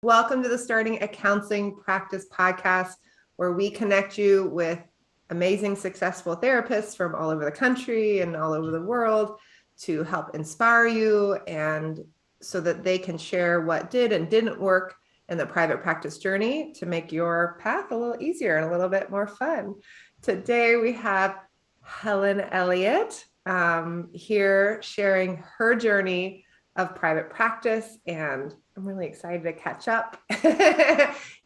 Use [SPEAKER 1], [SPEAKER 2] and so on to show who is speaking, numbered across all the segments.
[SPEAKER 1] Welcome to the Starting a Counseling Practice podcast, where we connect you with amazing, successful therapists from all over the country and all over the world to help inspire you and so that they can share what did and didn't work in the private practice journey to make your path a little easier and a little bit more fun. Today, we have Helen Elliott here sharing her journey of private practice, and I'm really excited to catch up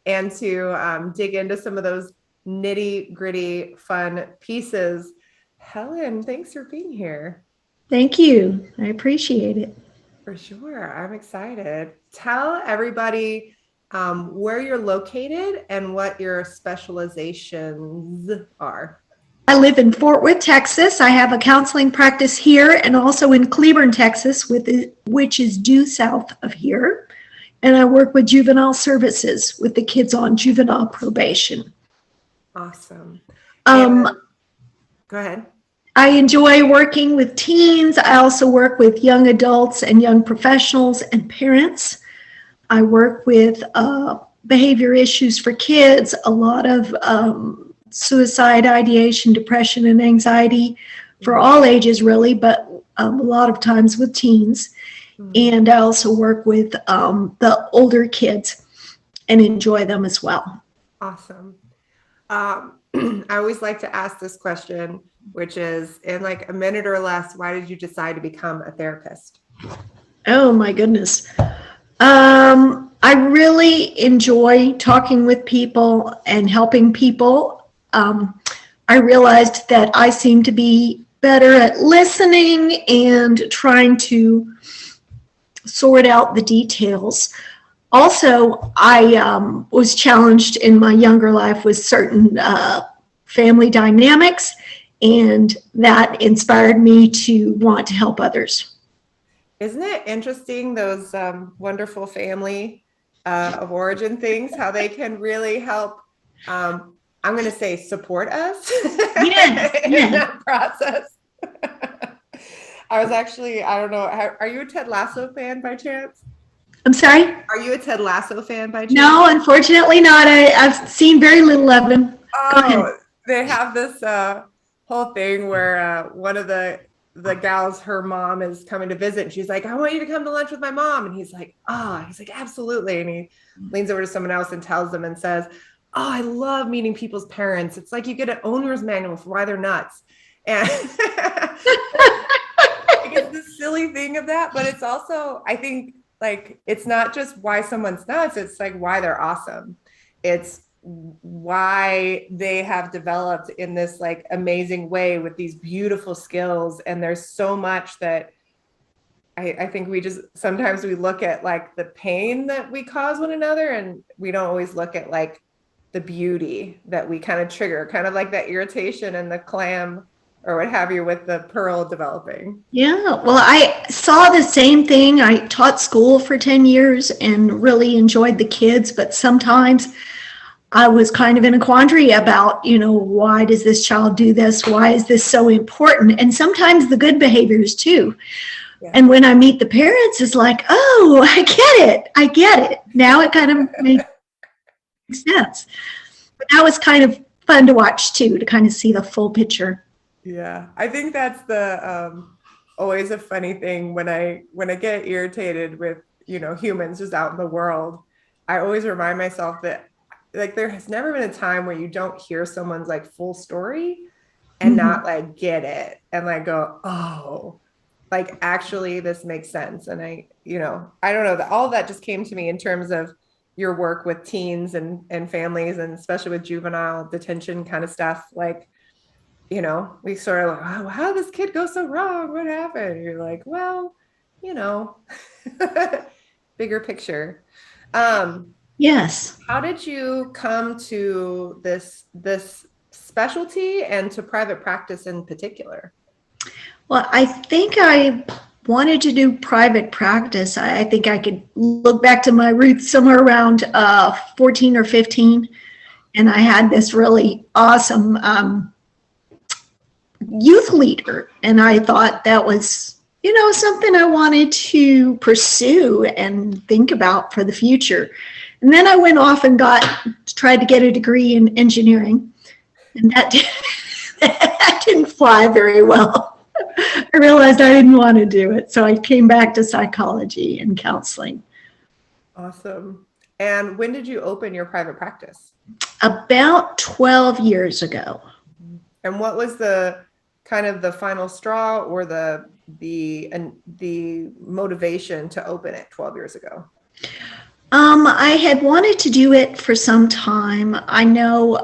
[SPEAKER 1] and to dig into some of those nitty gritty fun pieces. Helen, thanks for being here.
[SPEAKER 2] Thank you. I appreciate it.
[SPEAKER 1] For sure. I'm excited. Tell everybody where you're located and what your specializations are.
[SPEAKER 2] I live in Fort Worth, Texas. I have a counseling practice here and also in Cleburne, Texas, which is due south of here. And I work with juvenile services with the kids on juvenile probation.
[SPEAKER 1] Awesome. Go ahead.
[SPEAKER 2] I enjoy working with teens. I also work with young adults and young professionals and parents. I work with behavior issues for kids, a lot of suicide, ideation, depression, and anxiety for all ages, really, but a lot of times with teens. And I also work with the older kids and enjoy them as well.
[SPEAKER 1] Awesome. I always like to ask this question, which is, in like a minute or less, why did you decide to become a therapist?
[SPEAKER 2] Oh, my goodness. I really enjoy talking with people and helping people. I realized that I seem to be better at listening and trying to sort out the details. Also, I was challenged in my younger life with certain family dynamics, and that inspired me to want to help others.
[SPEAKER 1] Isn't it interesting, those wonderful family of origin things, how they can really help, I'm going to say, support us in that process. I was actually, I don't know, are you a Ted Lasso fan by chance?
[SPEAKER 2] I'm sorry?
[SPEAKER 1] Are you a Ted Lasso fan by chance?
[SPEAKER 2] No, unfortunately not. I've seen very little of him.
[SPEAKER 1] Oh, they have this whole thing where one of the gals, her mom is coming to visit, and she's like, I want you to come to lunch with my mom. And he's like, absolutely. And he leans over to someone else and tells them and says, oh, I love meeting people's parents. It's like you get an owner's manual for why they're nuts. And it's the silly thing of that, but it's also, I think, like, it's not just why someone's nuts, it's like why they're awesome. It's why they have developed in this like amazing way with these beautiful skills. And there's so much that I think we just, sometimes we look at like the pain that we cause one another, and we don't always look at like the beauty that we kind of trigger, kind of like that irritation and the clam or what have you with the pearl developing.
[SPEAKER 2] Yeah, well, I saw the same thing. I taught school for 10 years and really enjoyed the kids, but sometimes I was kind of in a quandary about, why does this child do this? Why is this so important? And sometimes the good behaviors too. Yeah. And when I meet the parents, it's like, oh, I get it. Now it kind of makes sense. But that was kind of fun to watch too, to kind of see the full picture.
[SPEAKER 1] Yeah, I think that's the always a funny thing when I get irritated with humans just out in the world. I always remind myself that like there has never been a time where you don't hear someone's like full story and not like get it and like go, oh, like actually this makes sense. And I don't know, that all of that just came to me in terms of your work with teens and families, and especially with juvenile detention kind of stuff. Like, we sort of like, oh, how did this kid go so wrong? What happened? And you're like, well, bigger picture.
[SPEAKER 2] Yes.
[SPEAKER 1] How did you come to this specialty and to private practice in particular?
[SPEAKER 2] Well, I think I wanted to do private practice. I think I could look back to my roots somewhere around 14 or 15. And I had this really awesome youth leader. And I thought that was, something I wanted to pursue and think about for the future. And then I went off and tried to get a degree in engineering. And that didn't fly very well. I realized I didn't want to do it. So I came back to psychology and counseling.
[SPEAKER 1] Awesome. And when did you open your private practice?
[SPEAKER 2] About 12 years ago.
[SPEAKER 1] And what was the kind of the final straw or the motivation to open it 12 years ago?
[SPEAKER 2] I had wanted to do it for some time. I know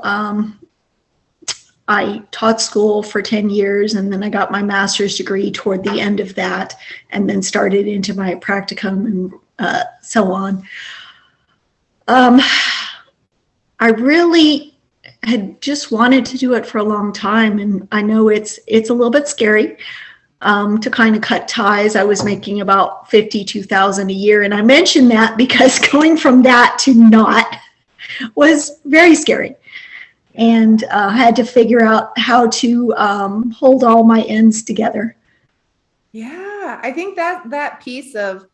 [SPEAKER 2] I taught school for 10 years, and then I got my master's degree toward the end of that, and then started into my practicum and so on. I really had just wanted to do it for a long time, and I know it's a little bit scary to kind of cut ties. I was making about $52,000 a year, and I mentioned that because going from that to not was very scary. And had to figure out how to hold all my ends together.
[SPEAKER 1] Yeah, I think that piece of,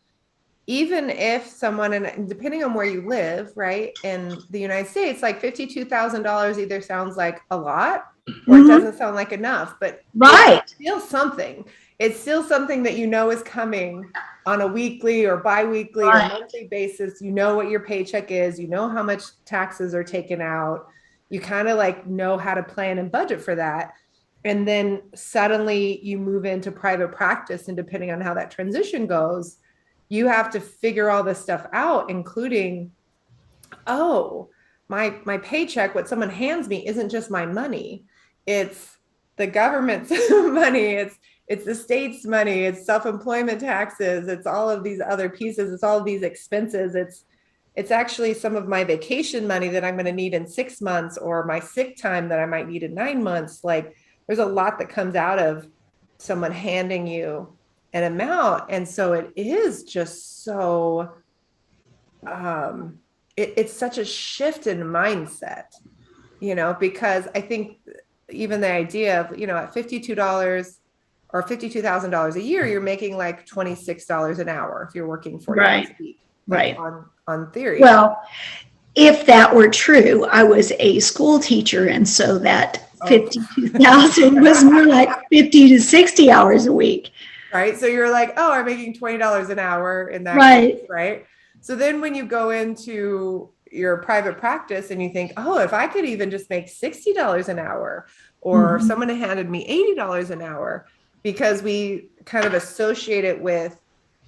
[SPEAKER 1] even if someone, and depending on where you live, right, in the United States, like $52,000 either sounds like a lot or it doesn't sound like enough, but
[SPEAKER 2] right,
[SPEAKER 1] it's still something. It's still something that you know is coming on a weekly or biweekly or monthly basis. You know what your paycheck is. You know how much taxes are taken out. You kind of like know how to plan and budget for that. And then suddenly you move into private practice, and depending on how that transition goes, you have to figure all this stuff out, including, oh, my paycheck, what someone hands me isn't just my money. It's the government's money. It's the state's money. It's self-employment taxes. It's all of these other pieces. It's all of these expenses. It's actually some of my vacation money that I'm going to need in 6 months, or my sick time that I might need in 9 months. Like, there's a lot that comes out of someone handing you an amount. And so it is just so, it's such a shift in mindset, because I think even the idea of, at $52 or $52,000 a year, you're making like $26 an hour if you're working 40 hours a week. Like on theory.
[SPEAKER 2] Well, if that were true, I was a school teacher, and so that 52,000 was more like 50 to 60 hours a week.
[SPEAKER 1] Right. So you're like, oh, I'm making $20 an hour in that case, right? So then when you go into your private practice and you think, oh, if I could even just make $60 an hour, or if someone handed me $80 an hour, because we kind of associate it with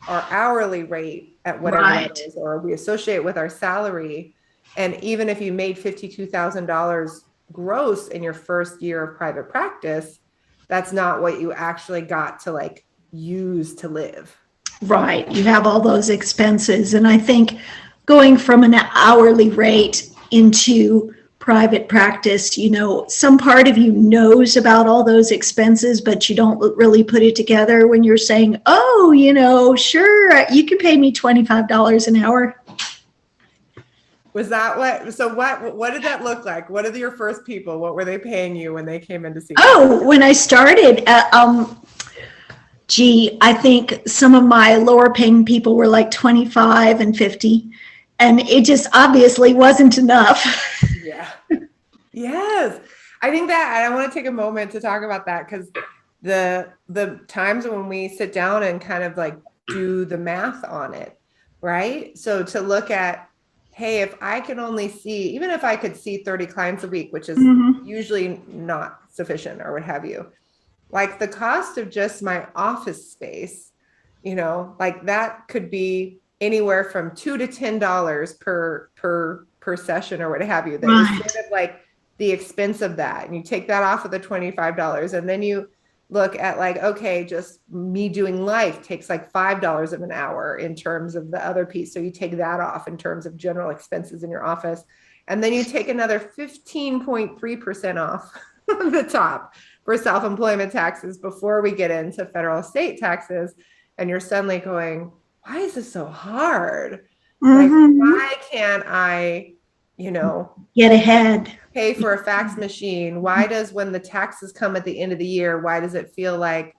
[SPEAKER 1] our hourly rate at whatever it is, or we associate it with our salary. And even if you made $52,000 gross in your first year of private practice, that's not what you actually got to like use to live.
[SPEAKER 2] Right. You have all those expenses. And I think going from an hourly rate into private practice, some part of you knows about all those expenses, but you don't really put it together when you're saying, oh, sure, you can pay me $25 an hour.
[SPEAKER 1] Was that what did that look like? What are your first people? What were they paying you when they came in to see you?
[SPEAKER 2] Oh, when I started, I think some of my lower paying people were like 25 and 50. And it just obviously wasn't enough.
[SPEAKER 1] Yeah. Yes. I think that, and I want to take a moment to talk about that, because the times when we sit down and kind of like do the math on it, right? So to look at, hey, if I can only see, even if I could see 30 clients a week, which is usually not sufficient or what have you, like the cost of just my office space, like that could be anywhere from $2 to $10 per session or what have you. That is sort of like the expense of that. And you take that off of the $25, and then you look at like, okay, just me doing life takes like $5 of an hour in terms of the other piece. So you take that off in terms of general expenses in your office. And then you take another 15.3% off the top for self-employment taxes before we get into federal estate taxes. And you're suddenly going, why is this so hard? Like, why can't I,
[SPEAKER 2] get ahead,
[SPEAKER 1] pay for a fax machine? Why does, when the taxes come at the end of the year, why does it feel like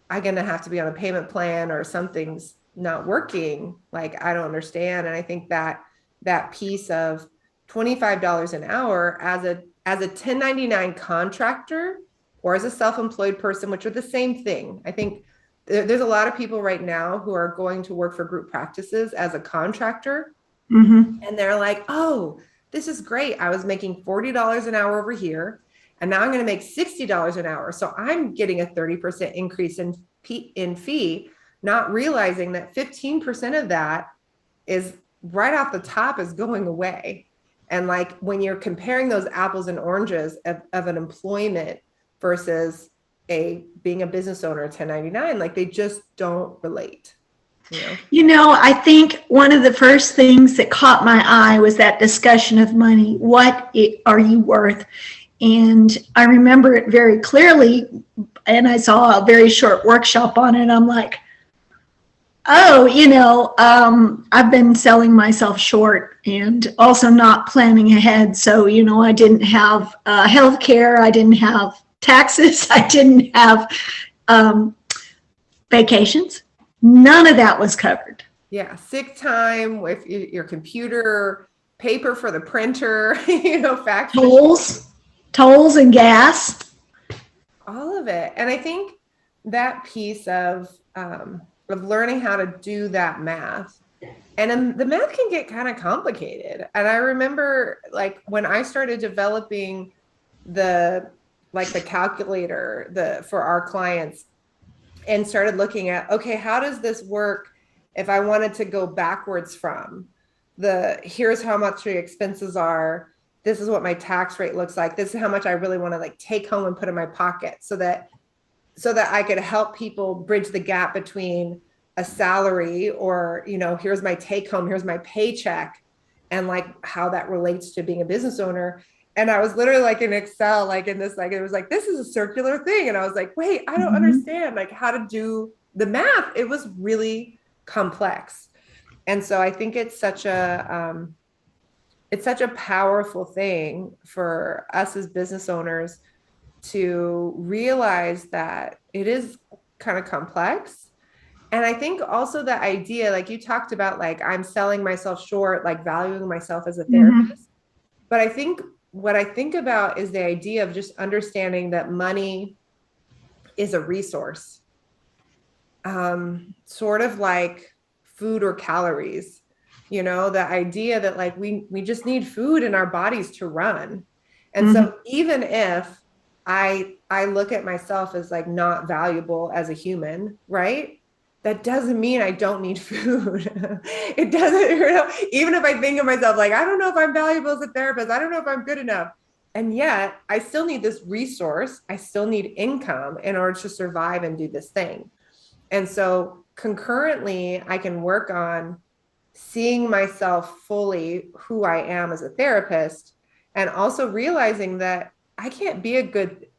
[SPEAKER 1] I'm going to have to be on a payment plan or something's not working? Like, I don't understand. And I think that that piece of $25 an hour as a 1099 contractor or as a self-employed person, which are the same thing. I think there's a lot of people right now who are going to work for group practices as a contractor.
[SPEAKER 2] Mm-hmm.
[SPEAKER 1] And they're like, oh, this is great. I was making $40 an hour over here, and now I'm going to make $60 an hour. So I'm getting a 30% increase in fee, not realizing that 15% of that is right off the top is going away. And like when you're comparing those apples and oranges of an employment versus being a business owner, 1099, like they just don't relate.
[SPEAKER 2] I think one of the first things that caught my eye was that discussion of money. What are you worth? And I remember it very clearly. And I saw a very short workshop on it. I'm like, oh, I've been selling myself short and also not planning ahead. So, I didn't have health care. I didn't have taxes. I didn't have vacations. None of that was covered.
[SPEAKER 1] Yeah. Sick time with your computer, paper for the printer, factory.
[SPEAKER 2] Tolls and gas.
[SPEAKER 1] All of it. And I think that piece of learning how to do that math, and then the math can get kind of complicated. And I remember like when I started developing the calculator for our clients, and started looking at, okay, how does this work if I wanted to go backwards from here's how much the expenses are, this is what my tax rate looks like, this is how much I really want to like take home and put in my pocket so that I could help people bridge the gap between a salary or, here's my take home, here's my paycheck, and like how that relates to being a business owner. And I was literally like in Excel, like in this, like, it was like, this is a circular thing. And I was like, wait, I don't understand like how to do the math. It was really complex. And so I think it's such a powerful thing for us as business owners to realize that it is kind of complex. And I think also the idea, like you talked about, like I'm selling myself short, like valuing myself as a therapist. But I think what I think about is the idea of just understanding that money is a resource, sort of like food or calories, the idea that like we just need food in our bodies to run. And so even if I look at myself as like not valuable as a human, right? That doesn't mean I don't need food. It doesn't, even if I think of myself, like, I don't know if I'm valuable as a therapist. I don't know if I'm good enough. And yet I still need this resource. I still need income in order to survive and do this thing. And so concurrently, I can work on seeing myself fully who I am as a therapist, and also realizing that I can't be a good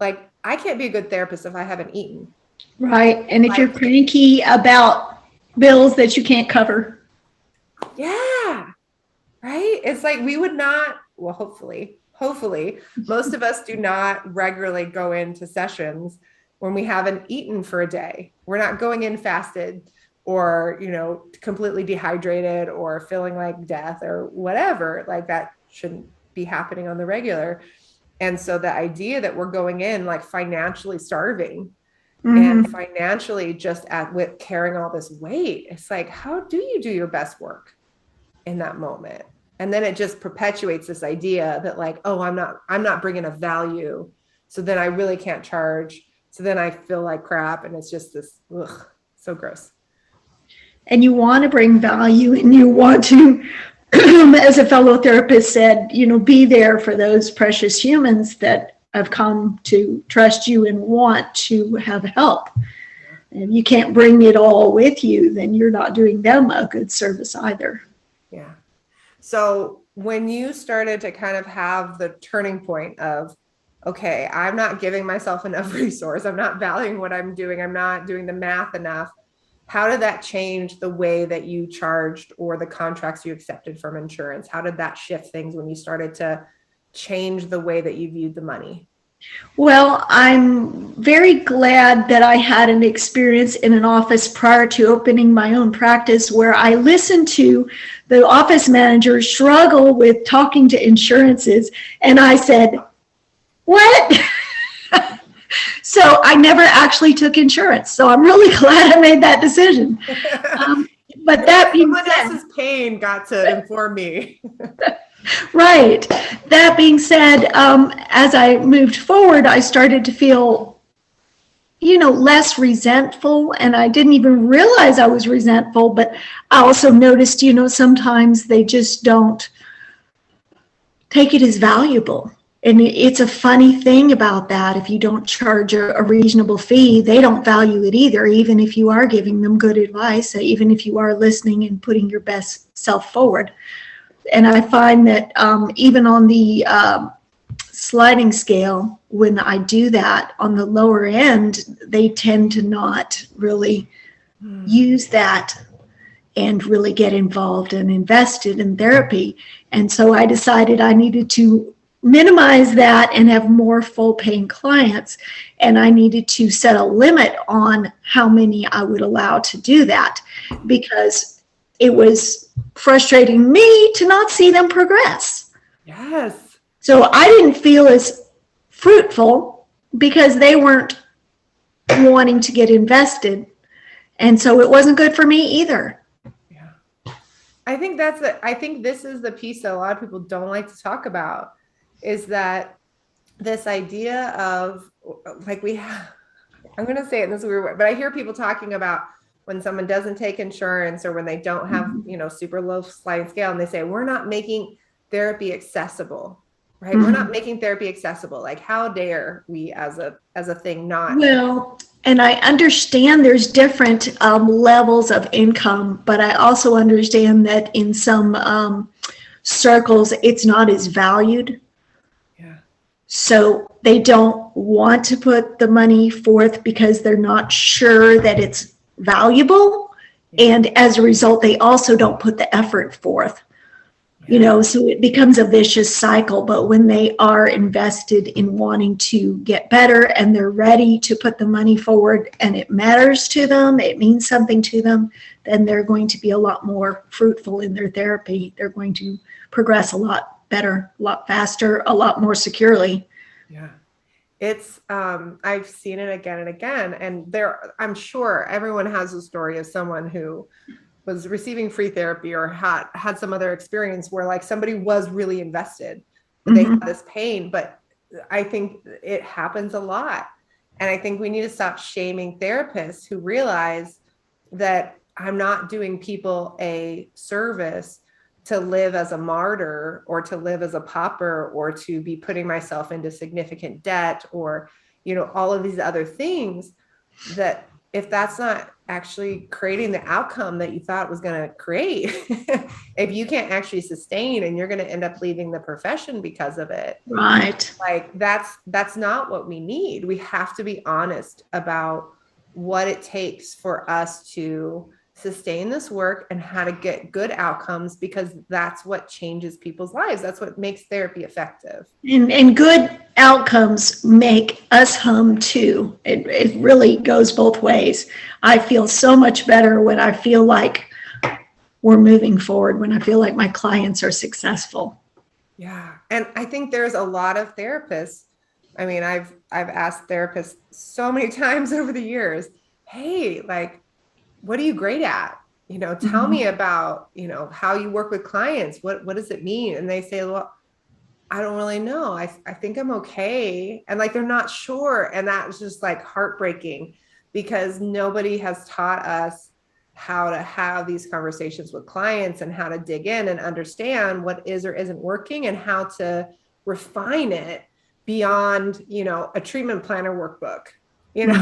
[SPEAKER 1] therapist if I haven't eaten.
[SPEAKER 2] Right. And if you're cranky about bills that you can't cover.
[SPEAKER 1] Yeah. Right. It's like we would not, well, hopefully, most of us do not regularly go into sessions when we haven't eaten for a day. We're not going in fasted or, completely dehydrated or feeling like death or whatever. Like that shouldn't be happening on the regular. And so the idea that we're going in like financially starving and financially just with carrying all this weight, it's like, how do you do your best work in that moment? And then it just perpetuates this idea that like, oh, I'm not bringing a value. So then I really can't charge. So then I feel like crap. And it's just this, so gross.
[SPEAKER 2] And you want to bring value, and you want to, as a fellow therapist said, be there for those precious humans that have come to trust you and want to have help. And you can't bring it all with you, then you're not doing them a good service either.
[SPEAKER 1] Yeah. So when you started to kind of have the turning point of, okay, I'm not giving myself enough resource, I'm not valuing what I'm doing, I'm not doing the math enough, how did that change the way that you charged or the contracts you accepted from insurance? How did that shift things when you started to change the way that you viewed the money?
[SPEAKER 2] Well, I'm very glad that I had an experience in an office prior to opening my own practice where I listened to the office manager struggle with talking to insurances. And I said, what? So I never actually took insurance. So I'm really glad I made that decision. But that being
[SPEAKER 1] Someone
[SPEAKER 2] said,
[SPEAKER 1] else's pain got to inform me.
[SPEAKER 2] right. That being said, as I moved forward, I started to feel, less resentful. And I didn't even realize I was resentful, but I also noticed, sometimes they just don't take it as valuable. And it's a funny thing about that. If you don't charge a reasonable fee, they don't value it either, even if you are giving them good advice, even if you are listening and putting your best self forward. And I find that even on the sliding scale, when I do that on the lower end, they tend to not really use that and really get involved and invested in therapy. And so I decided I needed to minimize that and have more full paying clients. And I needed to set a limit on how many I would allow to do that, because it was frustrating me to not see them progress.
[SPEAKER 1] Yes.
[SPEAKER 2] So I didn't feel as fruitful because they weren't wanting to get invested. And so it wasn't good for me either.
[SPEAKER 1] Yeah. I think this is the piece that a lot of people don't like to talk about, is that this idea of like I'm going to say it in this weird way, but I hear people talking about when someone doesn't take insurance or when they don't have, super low sliding scale, and they say, we're not making therapy accessible, right? Mm-hmm. We're not making therapy accessible. Like, how dare we as a thing not?
[SPEAKER 2] Well, and I understand there's different levels of income, but I also understand that in some circles, it's not as valued.
[SPEAKER 1] Yeah.
[SPEAKER 2] So they don't want to put the money forth because they're not sure that it's valuable. And as a result, they also don't put the effort forth. So it becomes a vicious cycle. But when they are invested in wanting to get better and they're ready to put the money forward and it matters to them, it means something to them, then they're going to be a lot more fruitful in their therapy. They're going to progress a lot better, a lot faster, a lot more securely.
[SPEAKER 1] Yeah. It's, I've seen it again and again, and I'm sure everyone has a story of someone who was receiving free therapy or had some other experience where like somebody was really invested, but they had this pain. But I think it happens a lot. And I think we need to stop shaming therapists who realize that I'm not doing people a service to live as a martyr or to live as a pauper or to be putting myself into significant debt or, all of these other things, that if that's not actually creating the outcome that you thought was going to create, if you can't actually sustain and you're going to end up leaving the profession because of it,
[SPEAKER 2] right?
[SPEAKER 1] Like that's not what we need. We have to be honest about what it takes for us to sustain this work and how to get good outcomes, because that's what changes people's lives. That's what makes therapy effective.
[SPEAKER 2] And good outcomes make us hum too. It really goes both ways. I feel so much better when I feel like we're moving forward, when I feel like my clients are successful.
[SPEAKER 1] Yeah. And I think there's a lot of therapists. I mean, I've asked therapists so many times over the years, hey, like, what are you great at? Tell me about, how you work with clients. What does it mean? And they say, well, I don't really know. I think I'm okay. And like, they're not sure. And that was just like heartbreaking, because nobody has taught us how to have these conversations with clients and how to dig in and understand what is or isn't working and how to refine it beyond, a treatment planner workbook, and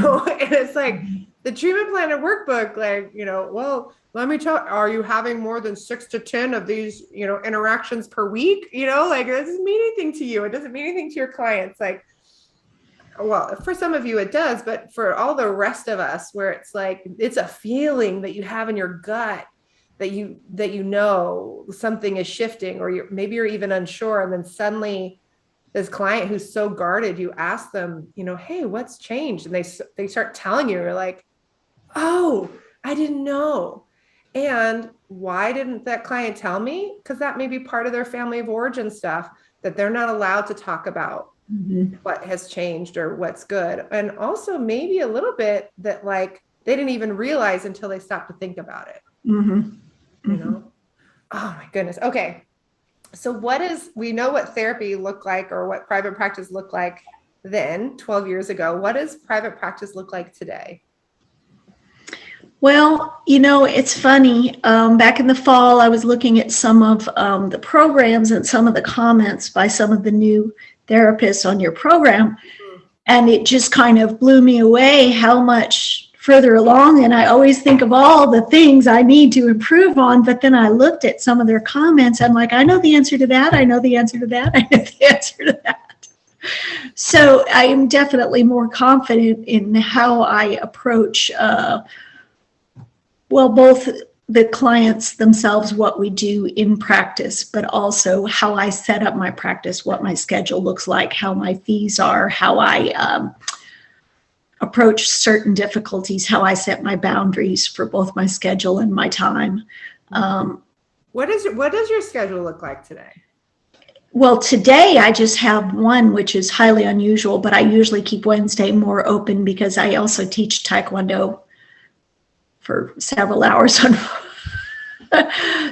[SPEAKER 1] it's like the treatment planner workbook, like, well, let me tell, are you having more than 6 to 10 of these, interactions per week? Like, it doesn't mean anything to you. It doesn't mean anything to your clients. Like, well, for some of you it does, but for all the rest of us, where it's like, it's a feeling that you have in your gut that something is shifting, or maybe you're even unsure. And then suddenly this client who's so guarded, you ask them, hey, what's changed? And they start telling you, you're like, oh, I didn't know. And why didn't that client tell me? Because that may be part of their family of origin stuff that they're not allowed to talk about what has changed or what's good. And also maybe a little bit that like they didn't even realize until they stopped to think about it. Oh my goodness. Okay. So we know what therapy looked like or what private practice looked like then 12 years ago. What does private practice look like today?
[SPEAKER 2] Well, it's funny. Back in the fall, I was looking at some of the programs and some of the comments by some of the new therapists on your program. And it just kind of blew me away how much further along. And I always think of all the things I need to improve on. But then I looked at some of their comments. I'm like, I know the answer to that. I know the answer to that. I know the answer to that. So I am definitely more confident in how I approach both the clients themselves, what we do in practice, but also how I set up my practice, what my schedule looks like, how my fees are, how I approach certain difficulties, how I set my boundaries for both my schedule and my time.
[SPEAKER 1] What does your schedule look like today?
[SPEAKER 2] Well, today I just have one, which is highly unusual, but I usually keep Wednesday more open because I also teach Taekwondo for several hours on.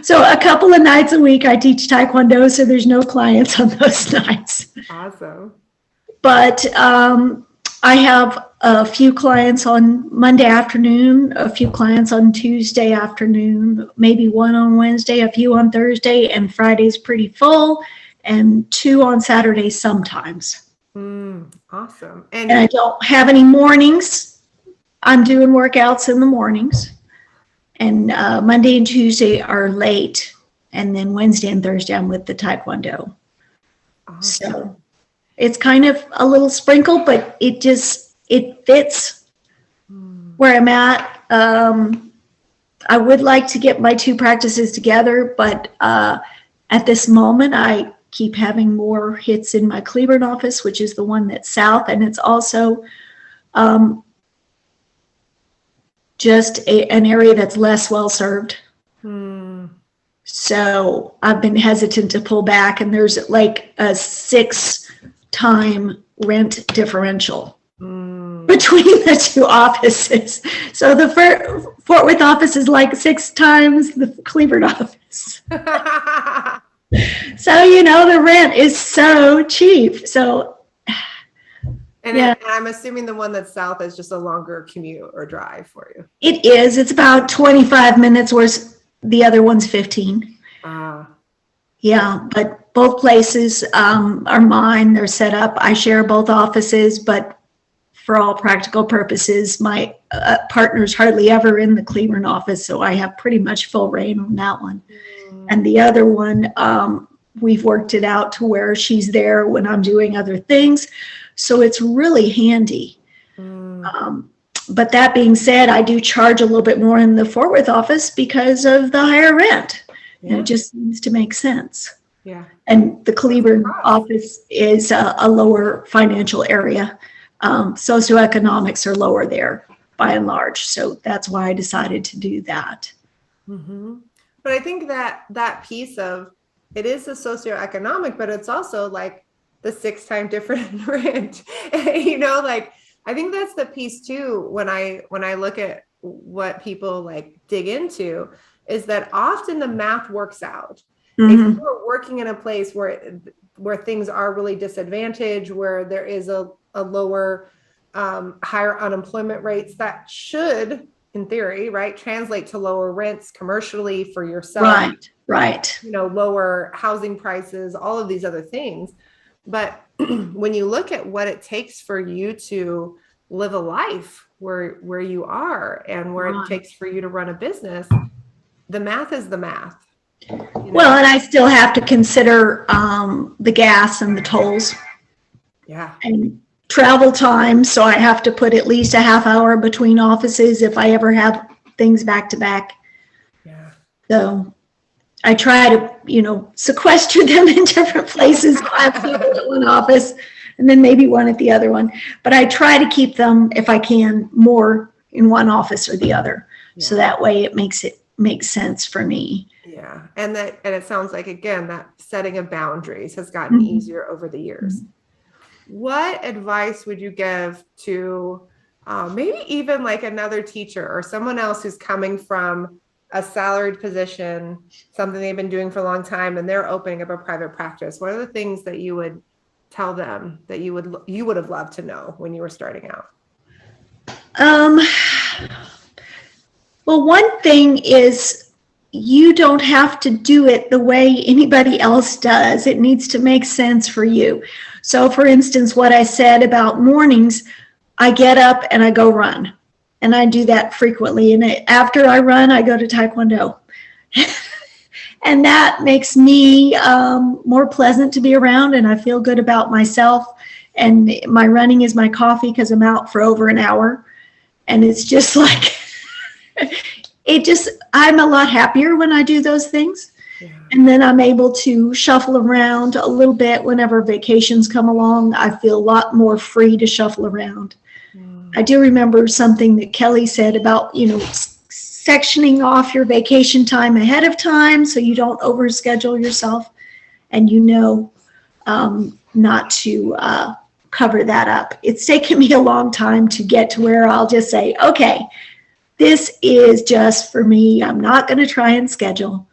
[SPEAKER 2] So a couple of nights a week I teach Taekwondo, so there's no clients on those nights.
[SPEAKER 1] Awesome.
[SPEAKER 2] But I have a few clients on Monday afternoon, a few clients on Tuesday afternoon, maybe one on Wednesday, a few on Thursday, and Friday's pretty full, and 2 on Saturday sometimes.
[SPEAKER 1] Awesome.
[SPEAKER 2] And I don't have any mornings. I'm doing workouts in the mornings, and Monday and Tuesday are late, and then Wednesday and Thursday I'm with the Taekwondo.
[SPEAKER 1] Awesome.
[SPEAKER 2] So it's kind of a little sprinkle, but it fits where I'm at. I would like to get my 2 practices together, but at this moment I keep having more hits in my Cleveland office, which is the one that's south, and it's also just an area that's less well served. So I've been hesitant to pull back, and there's like a 6-time rent differential between the 2 offices. So the Fort Worth office is like 6 times the Cleveland office. So, the rent is so cheap. So
[SPEAKER 1] And I'm assuming the one that's south is just a longer commute or drive for you.
[SPEAKER 2] It is. It's about 25 minutes, whereas the other one's 15. Yeah, but both places are mine. They're set up. I share both offices, but for all practical purposes, my partner's hardly ever in the Cleveland office, so I have pretty much full reign on that one. And the other one, we've worked it out to where she's there when I'm doing other things. So it's really handy. But that being said, I do charge a little bit more in the Fort Worth office because of the higher rent. And it just seems to make sense.
[SPEAKER 1] Yeah.
[SPEAKER 2] And the Cleveland office is a lower financial area. Socioeconomics are lower there by and large. So that's why I decided to do that.
[SPEAKER 1] But I think that piece of it is the socioeconomic, but it's also like the 6-time different rent, I think that's the piece too. When I look at what people like dig into is that often the math works out. If you're working in a place where things are really disadvantaged, where there is a lower, higher unemployment rates, that should, in theory, right, translate to lower rents commercially for yourself.
[SPEAKER 2] Right.
[SPEAKER 1] Lower housing prices, all of these other things. But when you look at what it takes for you to live a life where you are and where it takes for you to run a business, the math is the math.
[SPEAKER 2] Well, and I still have to consider the gas and the tolls.
[SPEAKER 1] Yeah.
[SPEAKER 2] And travel time. So I have to put at least a half hour between offices if I ever have things back to back.
[SPEAKER 1] Yeah.
[SPEAKER 2] So I try to, sequester them in different places. I have people at one office and then maybe one at the other one. But I try to keep them, if I can, more in one office or the other. Yeah. So that way it makes sense for me.
[SPEAKER 1] Yeah. And it sounds like, again, that setting of boundaries has gotten easier over the years. What advice would you give to maybe even like another teacher or someone else who's coming from a salaried position, something they've been doing for a long time, and they're opening up a private practice? What are the things that you would tell them that you would have loved to know when you were starting out?
[SPEAKER 2] Well, one thing is you don't have to do it the way anybody else does. It needs to make sense for you. So, for instance, what I said about mornings, I get up and I go run. And I do that frequently. And after I run, I go to Taekwondo. And that makes me more pleasant to be around, and I feel good about myself. And my running is my coffee because I'm out for over an hour. And it's just like, I'm a lot happier when I do those things. Yeah. And then I'm able to shuffle around a little bit whenever vacations come along. I feel a lot more free to shuffle around. I do remember something that Kelly said about, sectioning off your vacation time ahead of time so you don't overschedule yourself, and not to cover that up. It's taken me a long time to get to where I'll just say, okay, this is just for me. I'm not going to try and schedule.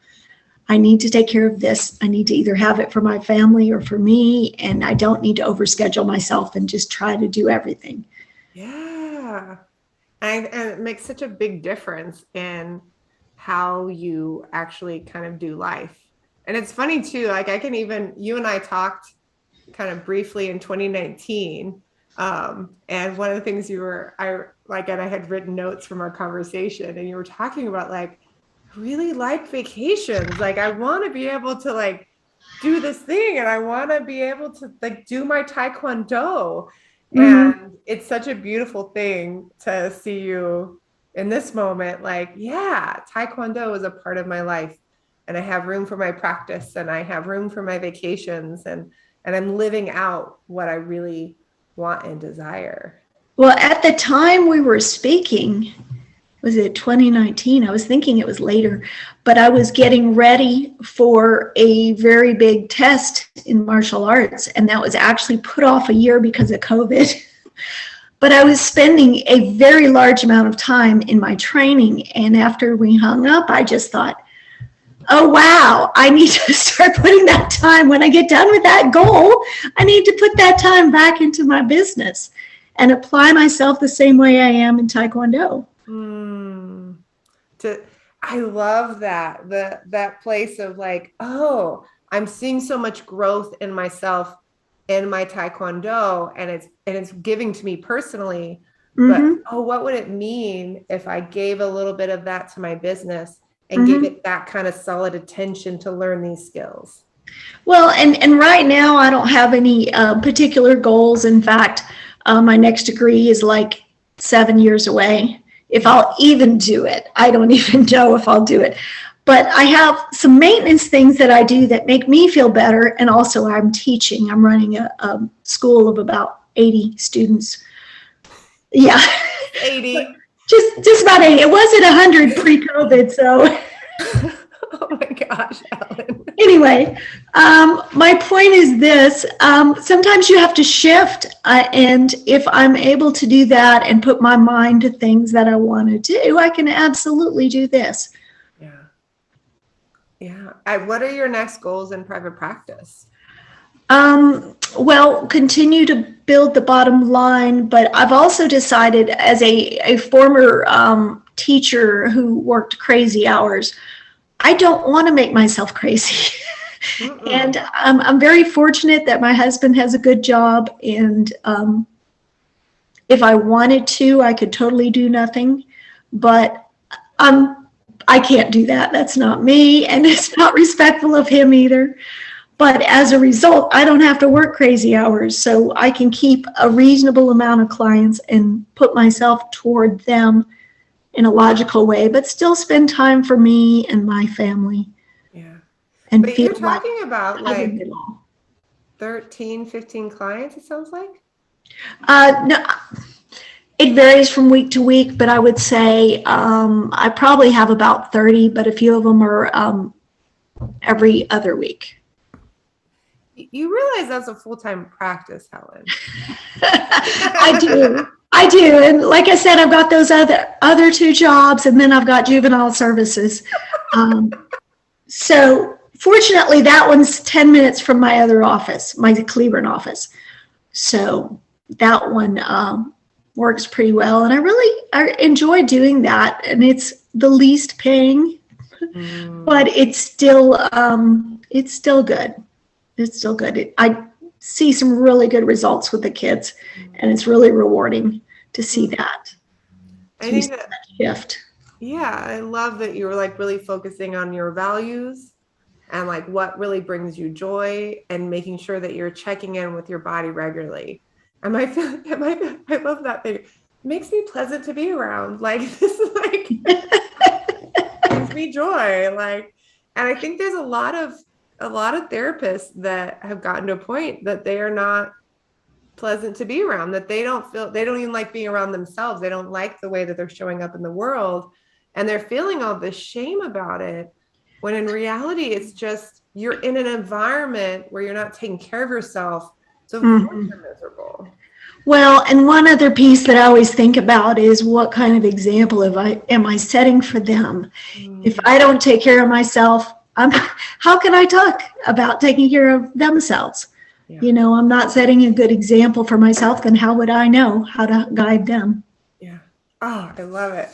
[SPEAKER 2] I need to take care of this. I need to either have it for my family or for me, and I don't need to overschedule myself and just try to do everything.
[SPEAKER 1] Yeah. And it makes such a big difference in how you actually kind of do life. And it's funny too, like you and I talked kind of briefly in 2019. And one of the things and I had written notes from our conversation, and you were talking about like, I really like vacations. Like I want to be able to like do this thing, and I want to be able to like do my Taekwondo. And it's such a beautiful thing to see you in this moment. Like, yeah, Taekwondo is a part of my life, and I have room for my practice, and I have room for my vacations, and I'm living out what I really want and desire.
[SPEAKER 2] Well, at the time we were speaking, was it 2019? I was thinking it was later, but I was getting ready for a very big test in martial arts, and that was actually put off a year because of COVID. But I was spending a very large amount of time in my training, and after we hung up, I just thought, oh, wow, I need to start putting that time, when I get done with that goal, I need to put that time back into my business and apply myself the same way I am in Taekwondo.
[SPEAKER 1] I love that place of like, oh, I'm seeing so much growth in myself in my Taekwondo, and it's giving to me personally. But what would it mean if I gave a little bit of that to my business and gave it that kind of solid attention to learn these skills?
[SPEAKER 2] Well, and right now I don't have any particular goals. In fact, my next degree is like 7 years away. If I'll even do it, I don't even know if I'll do it. But I have some maintenance things that I do that make me feel better. And also I'm teaching. I'm running a school of about 80 students. Yeah.
[SPEAKER 1] 80.
[SPEAKER 2] Just about 80. It was at 100 pre-COVID, so.
[SPEAKER 1] Oh my gosh, Helen.
[SPEAKER 2] Anyway, my point is this. Sometimes you have to shift, and if I'm able to do that and put my mind to things that I want to do, I can absolutely do this.
[SPEAKER 1] Yeah. What are your next goals in private practice?
[SPEAKER 2] Well, continue to build the bottom line, but I've also decided, as a former teacher who worked crazy hours, I don't want to make myself crazy. And I'm very fortunate that my husband has a good job, and if I wanted to, I could totally do nothing, but I can't do that. That's not me, and it's not respectful of him either. But as a result, I don't have to work crazy hours, so I can keep a reasonable amount of clients and put myself toward them in a logical way, but still spend time for me and my family. and
[SPEAKER 1] But
[SPEAKER 2] feel
[SPEAKER 1] you're
[SPEAKER 2] like
[SPEAKER 1] talking about
[SPEAKER 2] I would
[SPEAKER 1] like
[SPEAKER 2] belong.
[SPEAKER 1] 13, 15 clients, it sounds like.
[SPEAKER 2] No, it varies from week to week, but I would say I probably have about 30, but a few of them are every other week.
[SPEAKER 1] You realize that's a full-time practice, Helen.
[SPEAKER 2] I do. I do. And like I said, I've got those other two jobs, and then I've got juvenile services. So fortunately, that one's 10 minutes from my other office, my Cleburne office. So that one works pretty well. And I enjoy doing that. And it's the least paying, but it's still good. It's still good. I see some really good results with the kids, and it's really rewarding to see that.
[SPEAKER 1] I think that
[SPEAKER 2] shift.
[SPEAKER 1] Yeah, I love that you were like really focusing on your values and like what really brings you joy and making sure that you're checking in with your body regularly. And I love that thing. It makes me pleasant to be around. Like this is like brings me joy. Like, and I think there's a lot of therapists that have gotten to a point that they are not pleasant to be around, that they don't even like being around themselves. They don't like the way that they're showing up in the world. And they're feeling all this shame about it, when in reality, it's just you're in an environment where you're not taking care of yourself. So of course you're miserable.
[SPEAKER 2] Well, and one other piece that I always think about is what kind of example am I setting for them? If I don't take care of myself, how can I talk about taking care of themselves? Yeah. You know, I'm not setting a good example for myself, then how would I know how to guide them?
[SPEAKER 1] Yeah. Oh, I love it.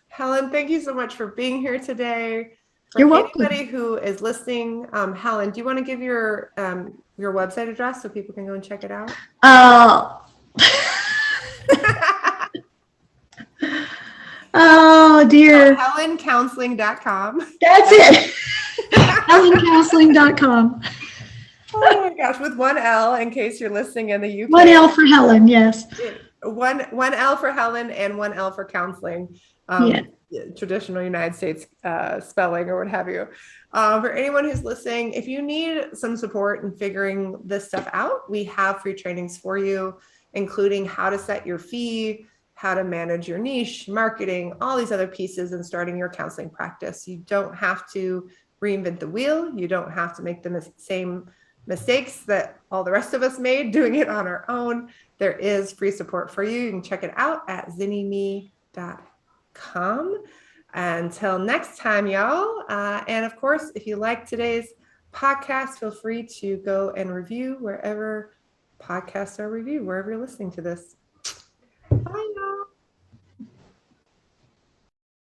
[SPEAKER 1] Helen, thank you so much for being here today. For
[SPEAKER 2] You're welcome.
[SPEAKER 1] Anybody who is listening, Helen, do you want to give your website address so people can go and check it out?
[SPEAKER 2] Oh dear.
[SPEAKER 1] HelenCounseling.com.
[SPEAKER 2] That's it. HelenCounseling.com.
[SPEAKER 1] Oh my gosh, with one L in case you're listening in the UK.
[SPEAKER 2] One L for Helen, yes.
[SPEAKER 1] One L for Helen and one L for counseling. Traditional United States spelling or what have you. For anyone who's listening, if you need some support in figuring this stuff out, we have free trainings for you, including how to set your fee, how to manage your niche, marketing, all these other pieces, and starting your counseling practice. You don't have to reinvent the wheel. You don't have to make the same mistakes that all the rest of us made doing it on our own. There is free support for you. You can check it out at zinnime.com. Until next time, y'all. And of course, if you like today's podcast, feel free to go and review wherever podcasts are reviewed, wherever you're listening to this.